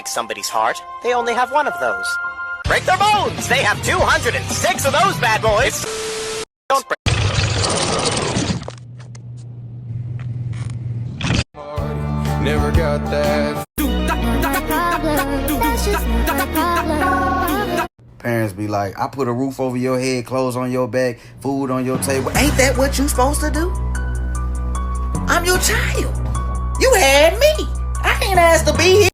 break somebody's heart. They only have one of those. Break their bones! They have 206 of those bad boys! Don't break. Never got that. Parents be like, I put a roof over your head, clothes on your back, food on your table. Ain't that what you supposed to do? I'm your child. You had me. I ain't asked to be here.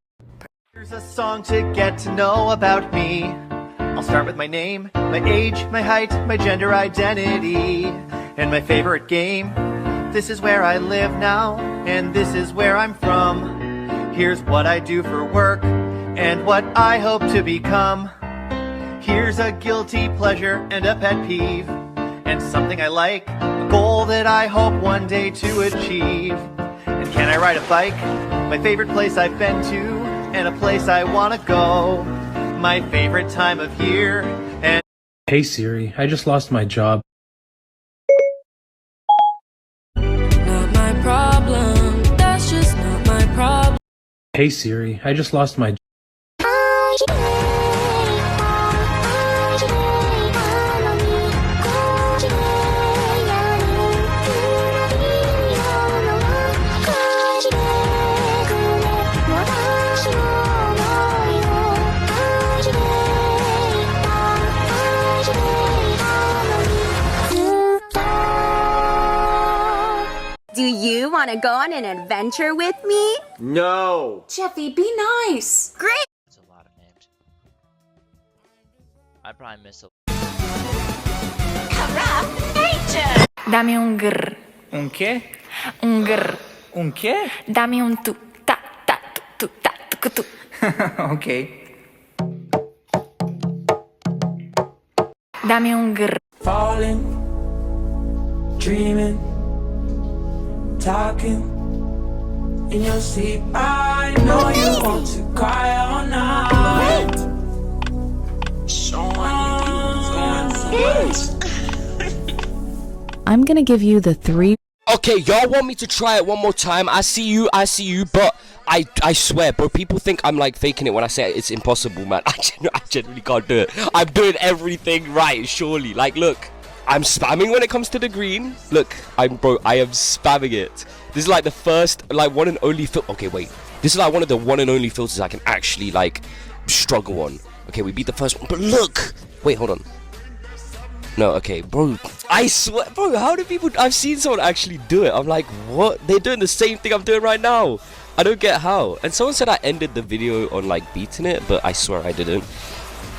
Here's a song to get to know about me. I'll start with my name, my age, my height, my gender identity, and my favorite game. This is where I live now, and this is where I'm from. Here's what I do for work, and what I hope to become. Here's a guilty pleasure and a pet peeve, and something I like, a goal that I hope one day to achieve. And can I ride a bike? My favorite place I've been to, and a place I want to go. My favorite time of year, and... Hey Siri, I just lost my job. Not my problem, that's just not my problem. Hey Siri, I just lost my job. Do you want to go on an adventure with me? No! Jeffy, be nice. Great! That's a lot of names. I probably miss a... Nature! Dame un grr. ¿Un qué? Un grr. ¿Un qué? Dame un tu, ta, ta, tu, ta, tu, tu. Okay. Dame un grr. Falling, dreaming, talking in your sleep. I know you want to cry all night. I'm gonna give you the 3. Okay, y'all want me to try it one more time? I see you, but I swear, bro, people think I'm like faking it when I say it's impossible, man. I genuinely can't do it. I'm doing everything right, surely. Like, look, I'm spamming when it comes to the green. Look, I am spamming it. This is like the first, like, one and only okay, wait. This is like one of the one and only filters I can actually, like, struggle on. Okay, we beat the first one, but look! Wait, hold on. No, okay, bro, I swear, bro, how do people, I've seen someone actually do it. I'm like, what? They're doing the same thing I'm doing right now. I don't get how. And someone said I ended the video on, like, beating it, but I swear I didn't.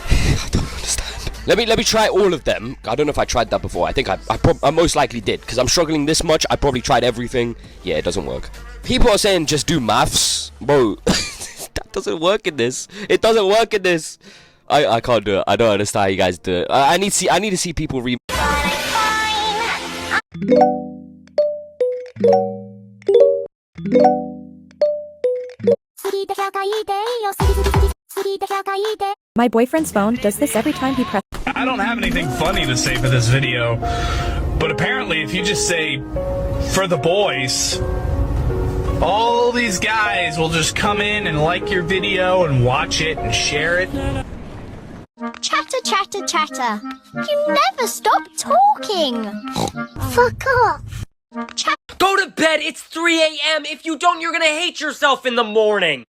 I don't understand. Let me try all of them. I don't know if I tried that before. I think I most likely did, because I'm struggling this much. I probably tried everything. Yeah, it doesn't work. People are saying just do maths. Bro, that doesn't work in this. It doesn't work in this. I can't do it. I don't understand how you guys do it. I need to see people re. My boyfriend's phone does this every time he presses. I don't have anything funny to say for this video, but apparently if you just say, for the boys, all these guys will just come in and like your video and watch it and share it. Chatter, chatter, chatter. You never stop talking. Fuck off. Go to bed. It's 3 a.m. If you don't, you're gonna hate yourself in the morning.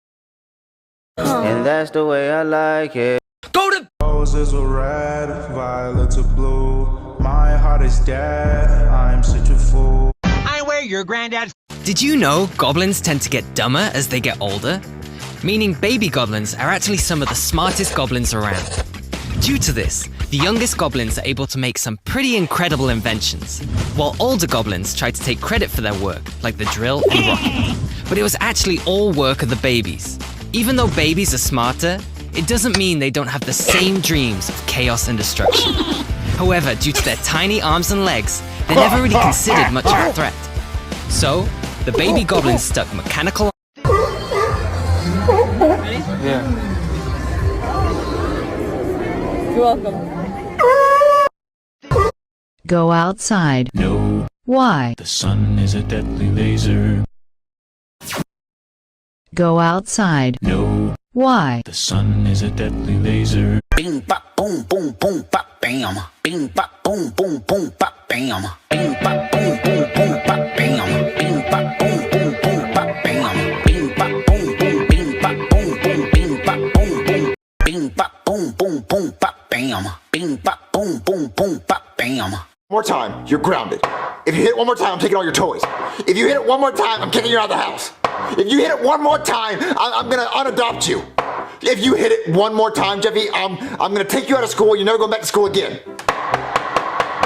And that's the way I like it. Go to. Roses are red, violets are blue. My heart is dead. I'm such a fool. I wear your granddad's. Did you know goblins tend to get dumber as they get older? Meaning baby goblins are actually some of the smartest goblins around. Due to this, the youngest goblins are able to make some pretty incredible inventions, while older goblins try to take credit for their work, like the drill and rocket. But it was actually all work of the babies. Even though babies are smarter, it doesn't mean they don't have the same dreams of chaos and destruction. However, due to their tiny arms and legs, they're never really considered much of a threat. So, the baby goblins stuck mechanical. Yeah. You're welcome. Go outside. No. Why? The sun is a deadly laser. Go outside. No. Why? The sun is a deadly laser. Bing bop boom boom boom bop bam. Bing bop boom boom boom bop bam. Bing bop boom boom boom bop bam. Bing bop boom boom boom bop bam. Bing bop boom boom bing bop boom boom bing bop boom boom. Bing bop boom boom boom bop bam. Bing bop boom boom boom bop bam. More time, you're grounded. If you hit it one more time, I'm taking all your toys. If you hit it one more time, I'm kicking you out of the house. If you hit it one more time, I'm gonna unadopt you. If you hit it one more time, Jeffy, I'm gonna take you out of school. You're never going back to school again.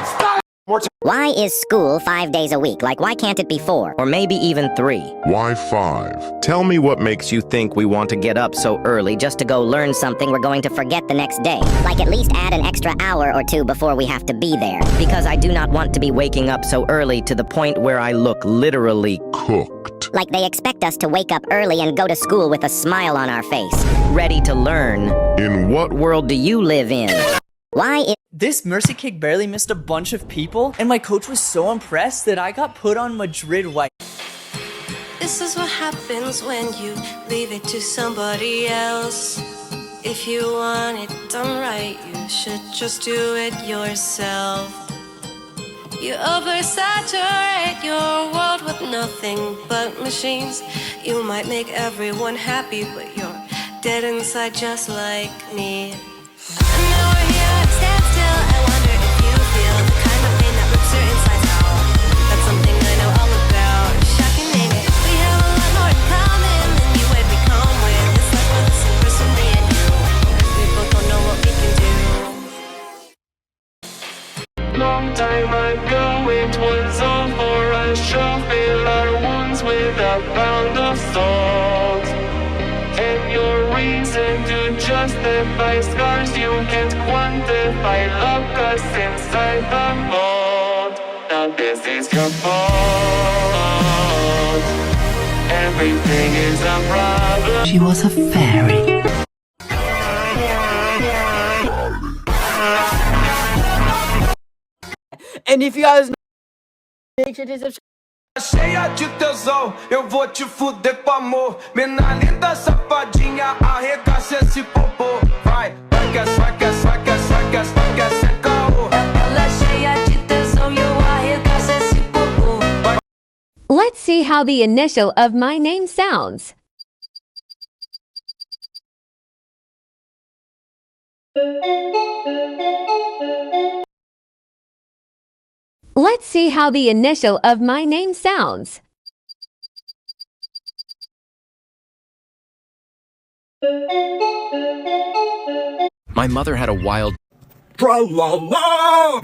Stop. More time. Why is school 5 days a week? Like, why can't it be 4? Or maybe even 3? Why 5? Tell me what makes you think we want to get up so early Just to go learn something we're going to forget the next day. Like, at least add an extra hour or 2 before we have to be there. because I do not want to be waking up so early to the point where I look literally cooked. Like they expect us to wake up early and go to school with a smile on our face. Ready to learn. In what world do you live in? Why is This Mercy Kick barely missed a bunch of people, and my coach was so impressed that I got put on Madrid White. This is what happens when you leave it to somebody else. If you want it done right, you should just do it yourself. You oversaturate your world with nothing but machines. You might make everyone happy, but you're dead inside just like me. And now we're here at standstill. I wonder if you feel the kind of pain that rips your insides out. That's something I know all about. Shocking, name it. We have a lot more in common than you would become with. It's like we're the same person, me and you. We both don't know what we can do. Long time ago it was all for us. Shall fill our wounds with a pound of salt. And your reason to justify scars you can't quantify. Lock us inside the vault. Now this is your fault. Everything is a problem. She was a fairy. And if you guys know, make sure to subscribe. Cheia de tesão, eu vou te fuder com amor. Mina linda, safadinha, arregaça esse popô. Vai, vai que é, vai que é, vai que é, vai que é, vai que é, sem caô. Ela cheia de tesão e eu arregaço esse popô. Let's see how the initial of my name sounds. Let's see how the initial of my name sounds. My mother had a wild Tra-la-la!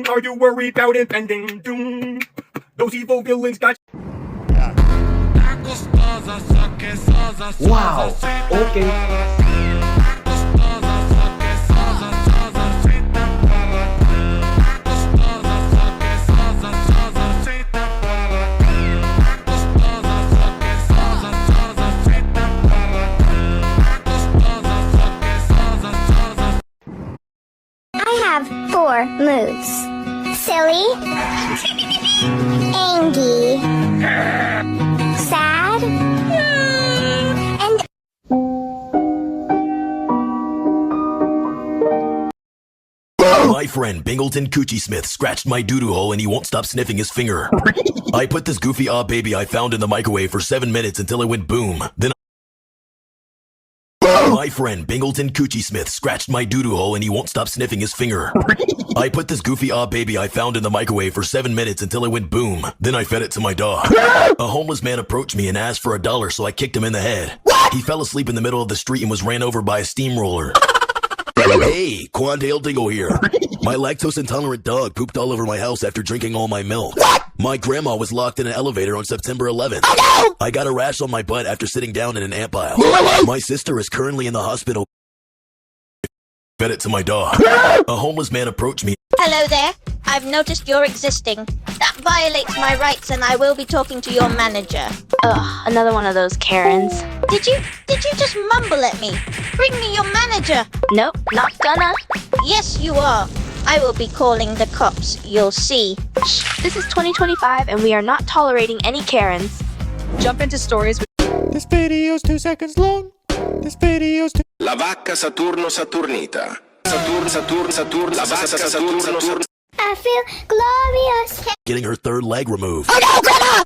Are you worried about impending doom? Those evil villains got... Wow, okay. I have 4 moves. Silly, angry, sad, and... My friend Bingleton Coochie Smith scratched my doo-doo hole and he won't stop sniffing his finger. I put this goofy baby I found in the microwave for 7 minutes until it went boom. Then my friend Bingleton Coochie Smith scratched my doo-doo hole and he won't stop sniffing his finger. I put this goofy baby I found in the microwave for 7 minutes until it went boom. Then I fed it to my dog. A homeless man approached me and asked for $1, so I kicked him in the head. He fell asleep in the middle of the street and was ran over by a steamroller. Hey, Quandale Dingle here. My lactose intolerant dog pooped all over my house after drinking all my milk. My grandma was locked in an elevator on September 11th. I got a rash on my butt after sitting down in an ant pile. My sister is currently in the hospital. Fed it to my dog. A homeless man approached me. Hello there. I've noticed you're existing. That violates my rights and I will be talking to your manager. Ugh, another one of those Karens. Did you just mumble at me? Bring me your manager. Nope, not gonna. Yes, you are. I will be calling the cops. You'll see. Shh, this is 2025 and we are not tolerating any Karens. Jump into stories with... This video's 2 seconds long. This video's too. La vacca Saturno Saturnita. Saturn, la vacca Saturno. I feel glorious. Getting her third leg removed. Oh no, Grandma!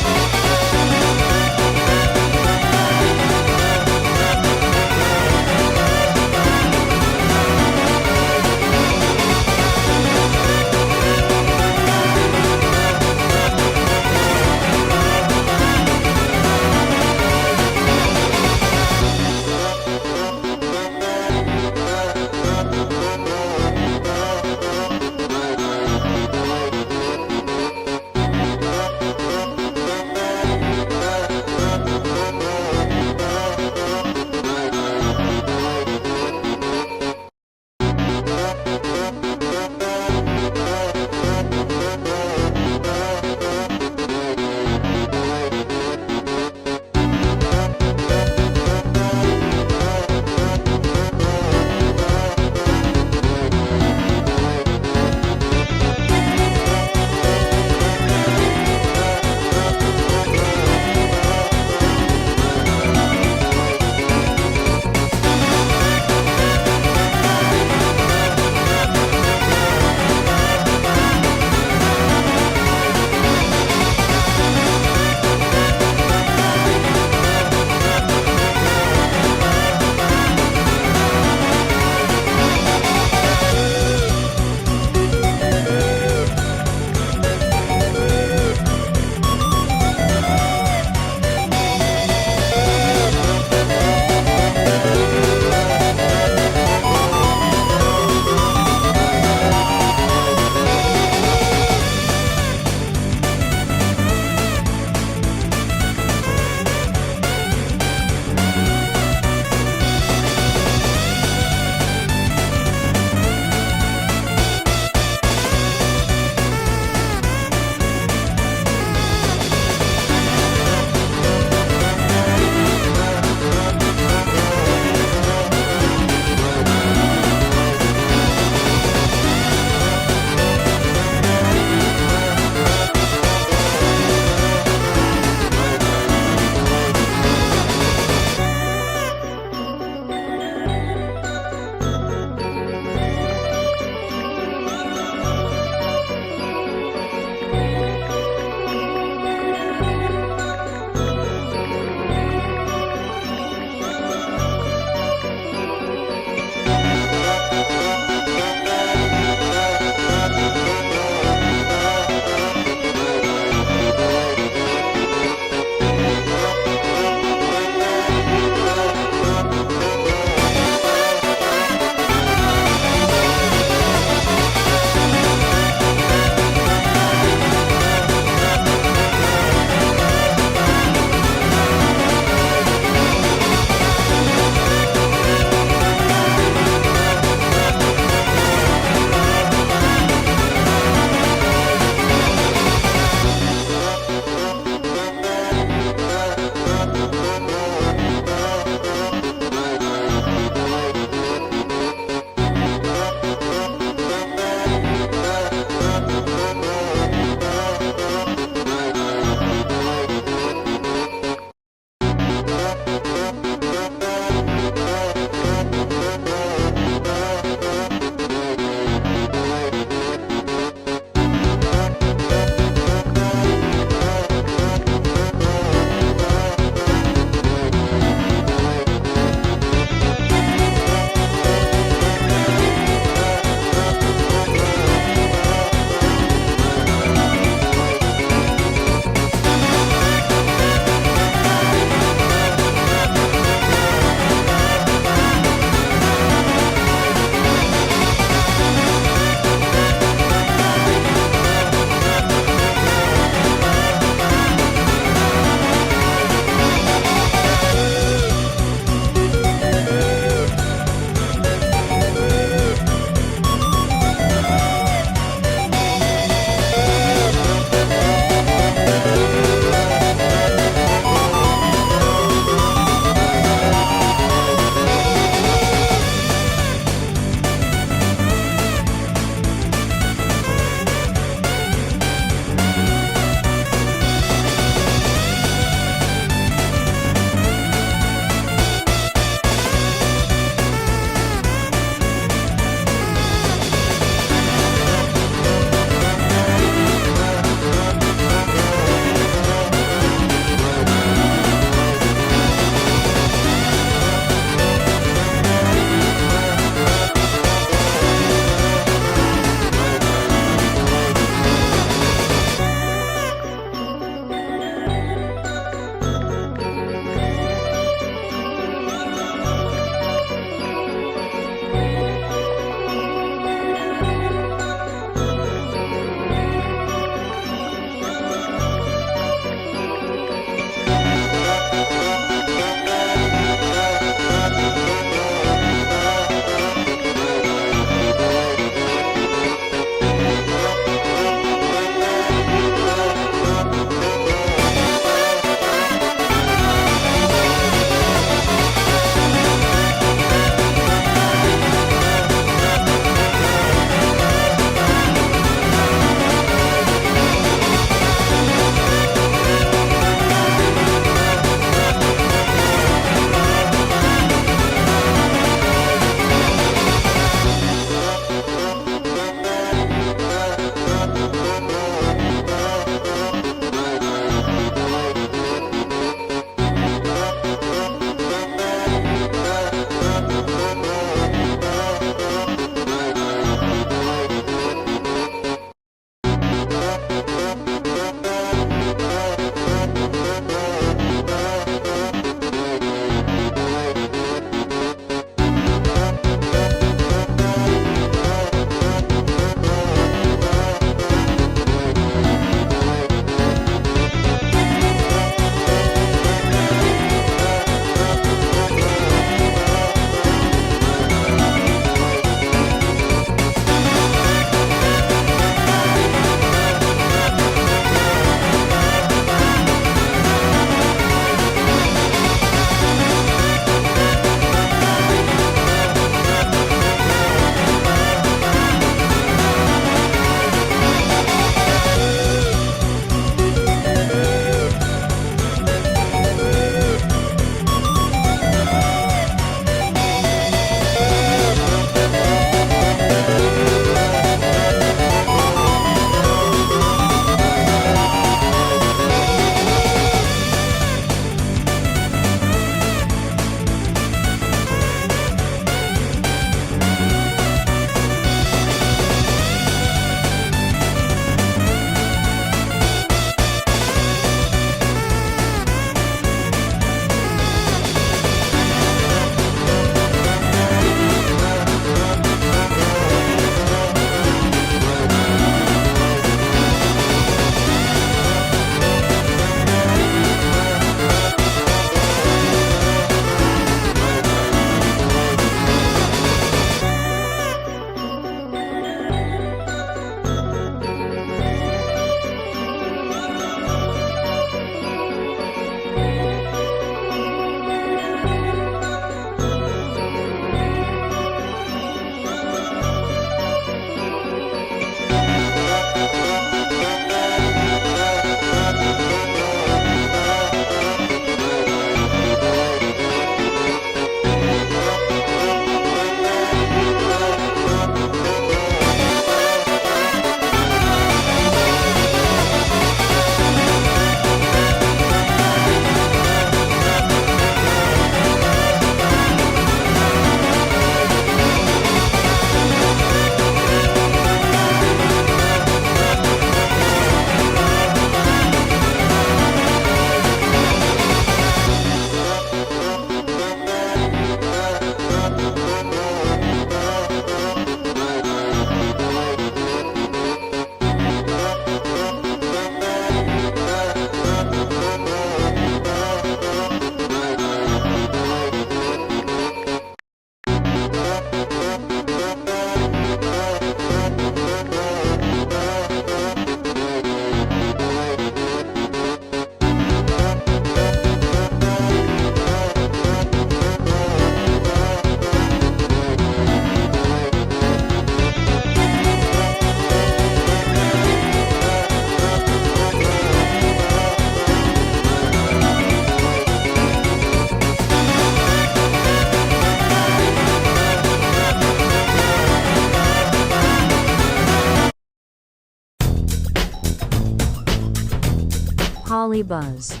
Jolly Buzz.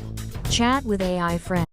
Chat with AI friend.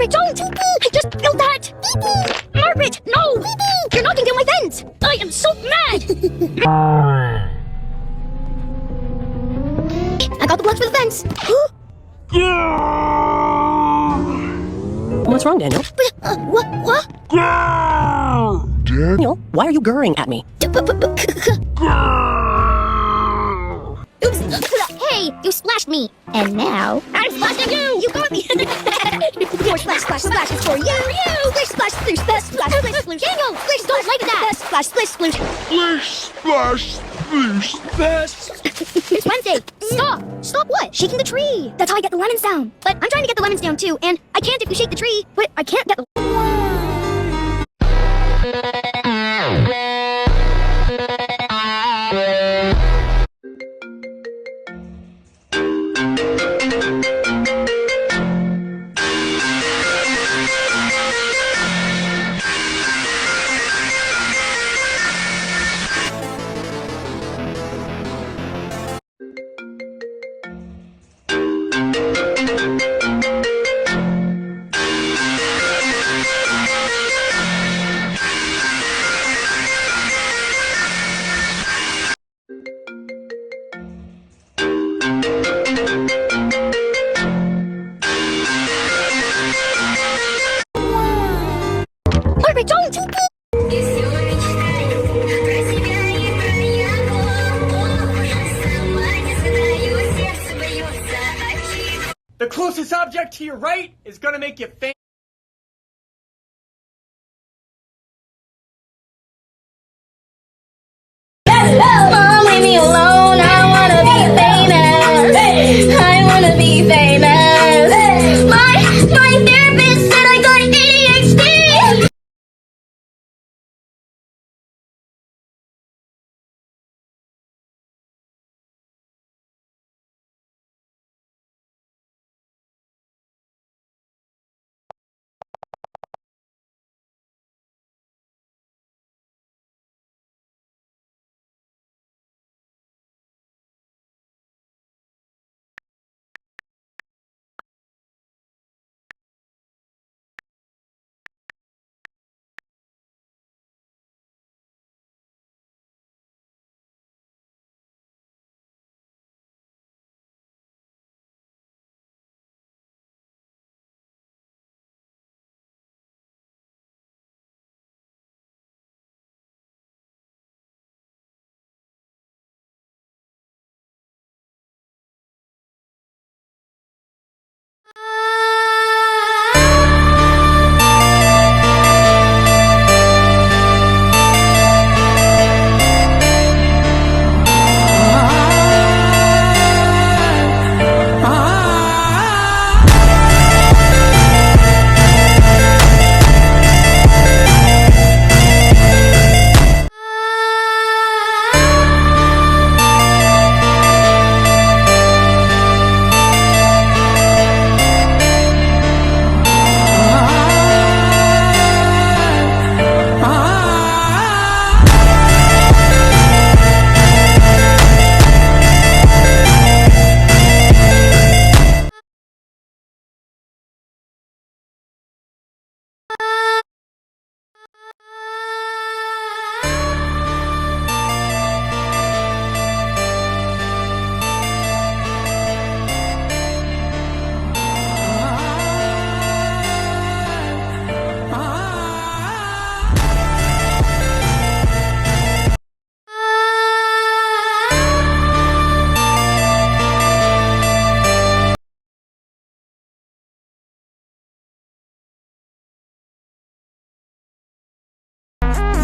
Margaret, don't! I just built that! Margaret, no! You're knocking down my fence! I am so mad! I got the blocks for the fence! What's wrong, Daniel? What? Daniel, why are you gurring at me? Oops! Hey, you splashed me! And now, I'm splashing you! You got me! Your splash, splash, splash is for you! Splish, splash, sploosh, splash, splash, splish, sploosh! Daniel! Splish, don't like that! Splash, splish, sploosh! Splish, splash, sploosh, splash. It's Wednesday! Stop! Stop what? Shaking the tree! That's how I get the lemons down! But I'm trying to get the lemons down too, and I can't if you shake the tree, but I can't get the... Margaret, don't! The closest object to your right is gonna make you faint. Mom, leave me alone. I wanna be famous. I wanna be famous. My therapist said I got ADHD.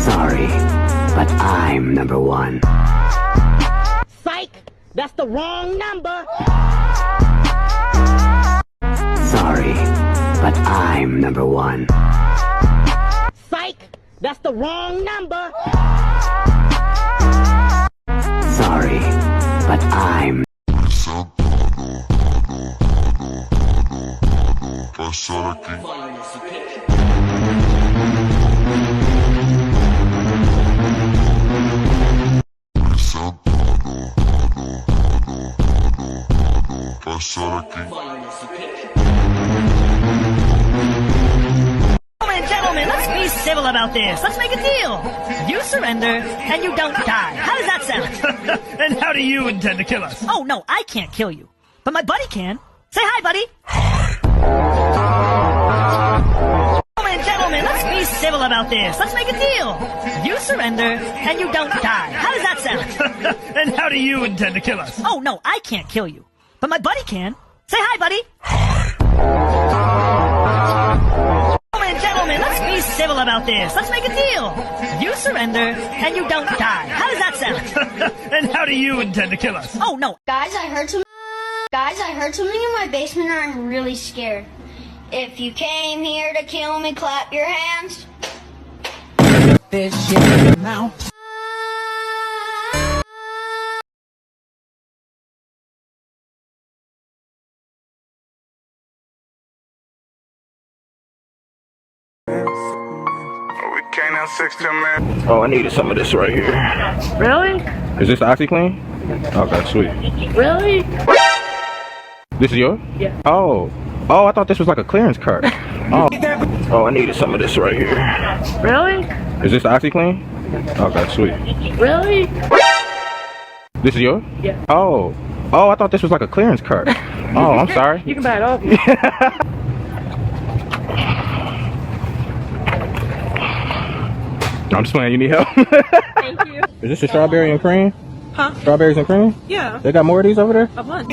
Sorry, but I'm number one. Psych! That's the wrong number! Sorry, but I'm number one. Psych! That's the wrong number! Sorry, but I'm... Passar aqui. gentlemen, let's be civil about this. Let's make a deal. You surrender, and you don't die. How does that sound? And how do you intend to kill us? Oh, no, I can't kill you. But my buddy can. Say hi, buddy. Gentlemen, let's be civil about this. Let's make a deal. You surrender, and you don't die. How does that sound? And how do you intend to kill us? Oh, no, I can't kill you. But my buddy can. Say hi, buddy. Gentlemen, let's be civil about this. Let's make a deal. You surrender, and you don't die. How does that sound? And how do you intend to kill us? Oh, no. Guys, I heard something in my basement and I'm really scared. If you came here to kill me, clap your hands. This shit now. We can't have 6 man. Oh, I needed some of this right here. Really? Is this OxyClean? Okay, sweet. Really? This is yours? Yeah. Oh, I thought this was like a clearance cart. Oh, I needed some of this right here. Really? Is this OxyClean? Okay, sweet. Really? This is yours? Yeah. Oh, I thought this was like a clearance cart. Oh, I'm sorry. You can buy it off. I'm just playing. You need help? Thank you. Is this a strawberry and cream? Huh? Strawberries and cream? Yeah. They got more of these over there? A bunch.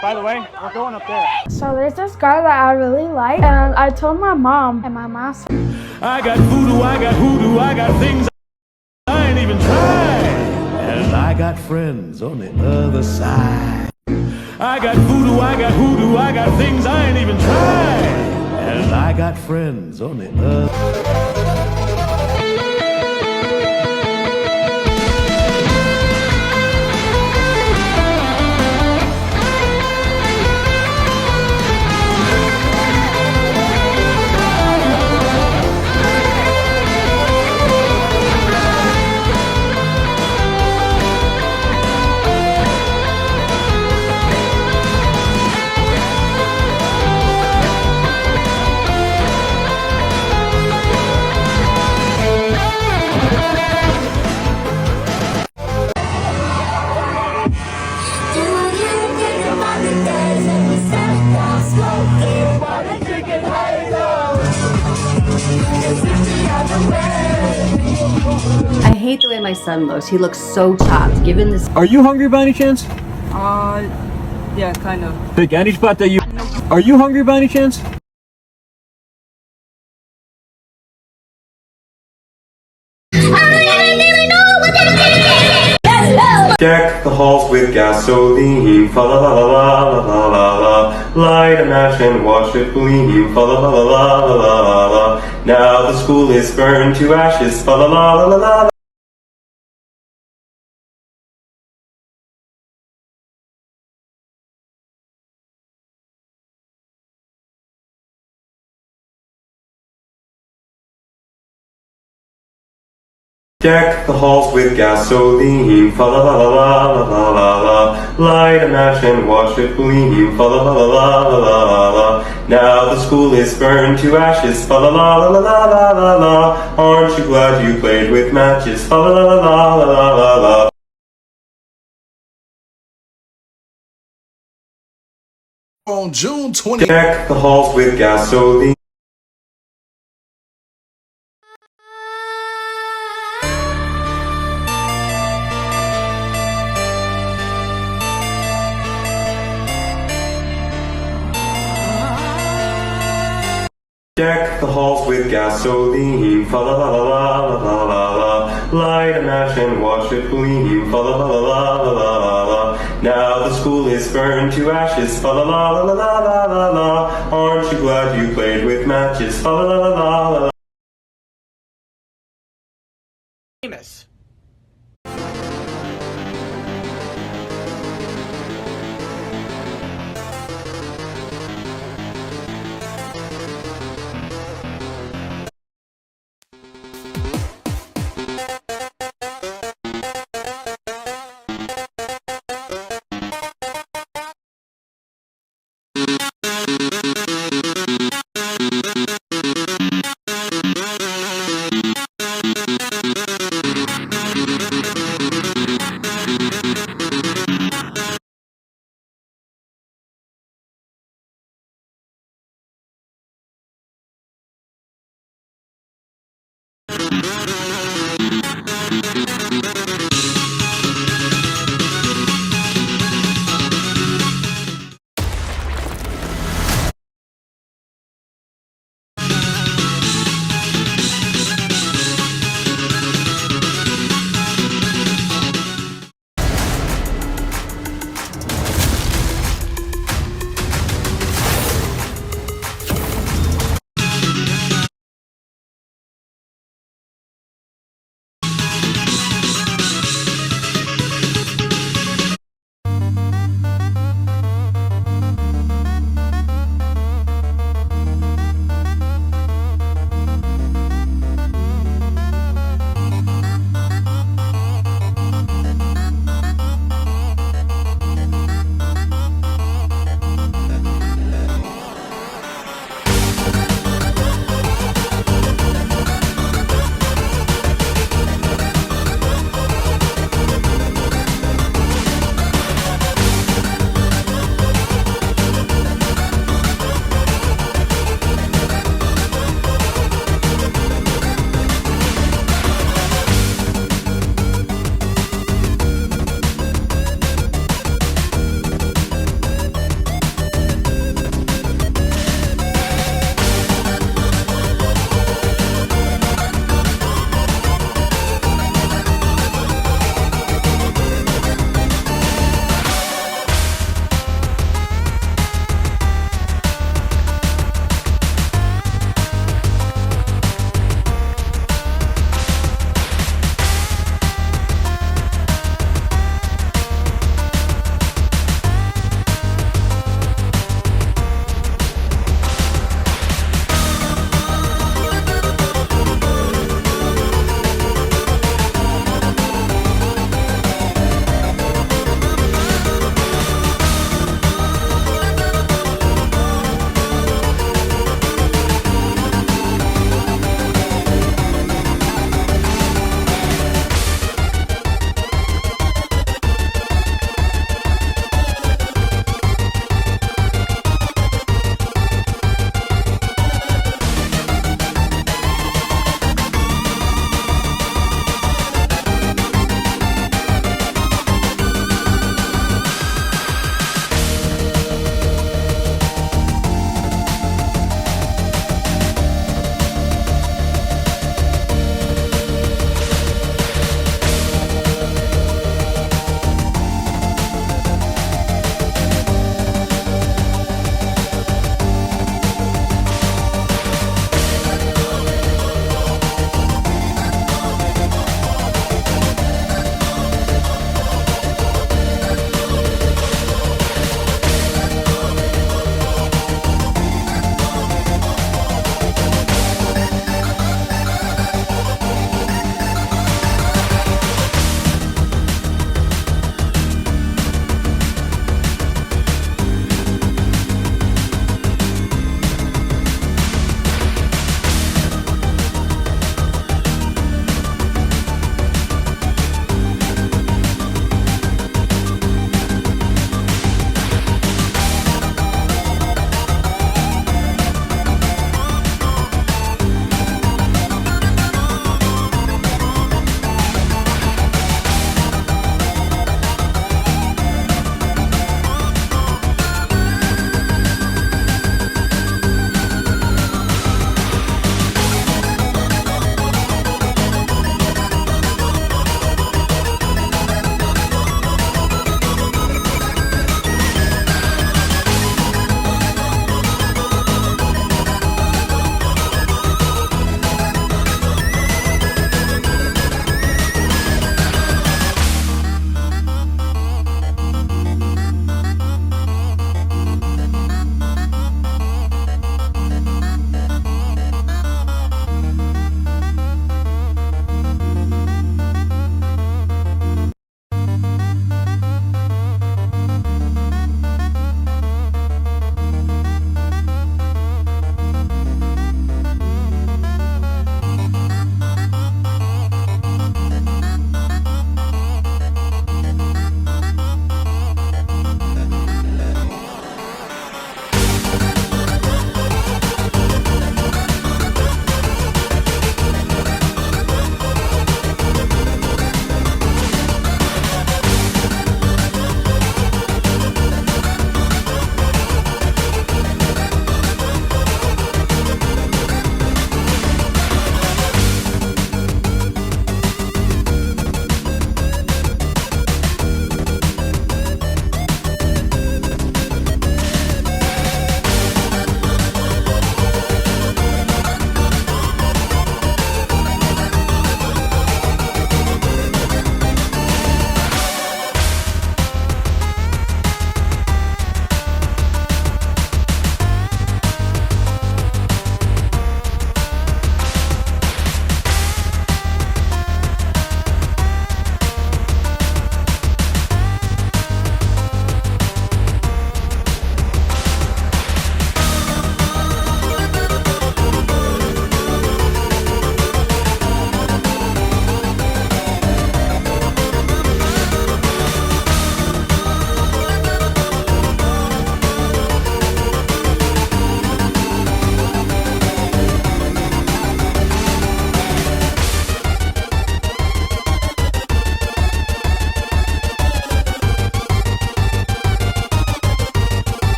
By the way, we're going up there. So there's this guy that I really like, and I told my mom, and my mom said, I got voodoo, I got hoodoo, I got things I ain't even tried. And I got friends on the other side. I got voodoo, I got hoodoo, I got things I ain't even tried. And I got friends on the other. I hate the way my son looks. He looks so chopped. Given this. Are you hungry by any chance? Yeah, kind of. Pick any spot that you. Are you hungry by any chance? Deck the halls with gasoline, fa la la la la la la la. Light a match and watch it gleam, fa la la la la la la la. Now the school is burned to ashes, fa la la la la la. Deck the halls with gasoline, fa la la la la la la la. Light a match and watch it gleam, fa la la la la la la la. Now the school is burned to ashes, fa la la la la la la la. Aren't you glad you played with matches, fa la la la la la la la. On June 20th. Deck the halls with gasoline. Deck the halls with gasoline, fa la la la la la la la. Light a match and watch it gleam, fa la la la la la la la. Now the school is burned to ashes, fa la la la la la la la. Aren't you glad you played with matches, fa la la la la la. Famous.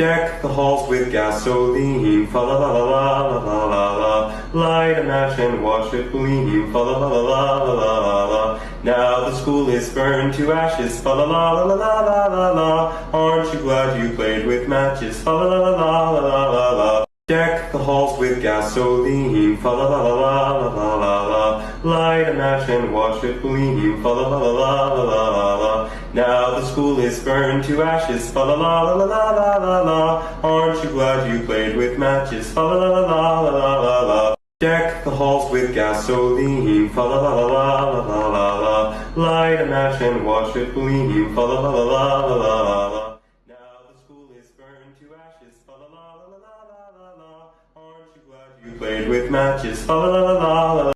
Deck the halls with gasoline, fa la la la la la la la. Light a match and watch it gleam, fa la la la la la la la. Now the school is burned to ashes, fa la la la la la la la. Aren't you glad you played with matches, fa la la la la la la la. Deck the halls with gasoline, fa la la la la la la la. Light a match and watch it gleam, fa la la la la la la la. Now the school is burned to ashes, fa la la la la la la la. Aren't you glad you played with matches, fa la la la la la la la. Deck the halls with gasoline, fa la la la la la la la. Light a match and watch it gleam, fa la la la la la la la. You played with matches, fa la la la la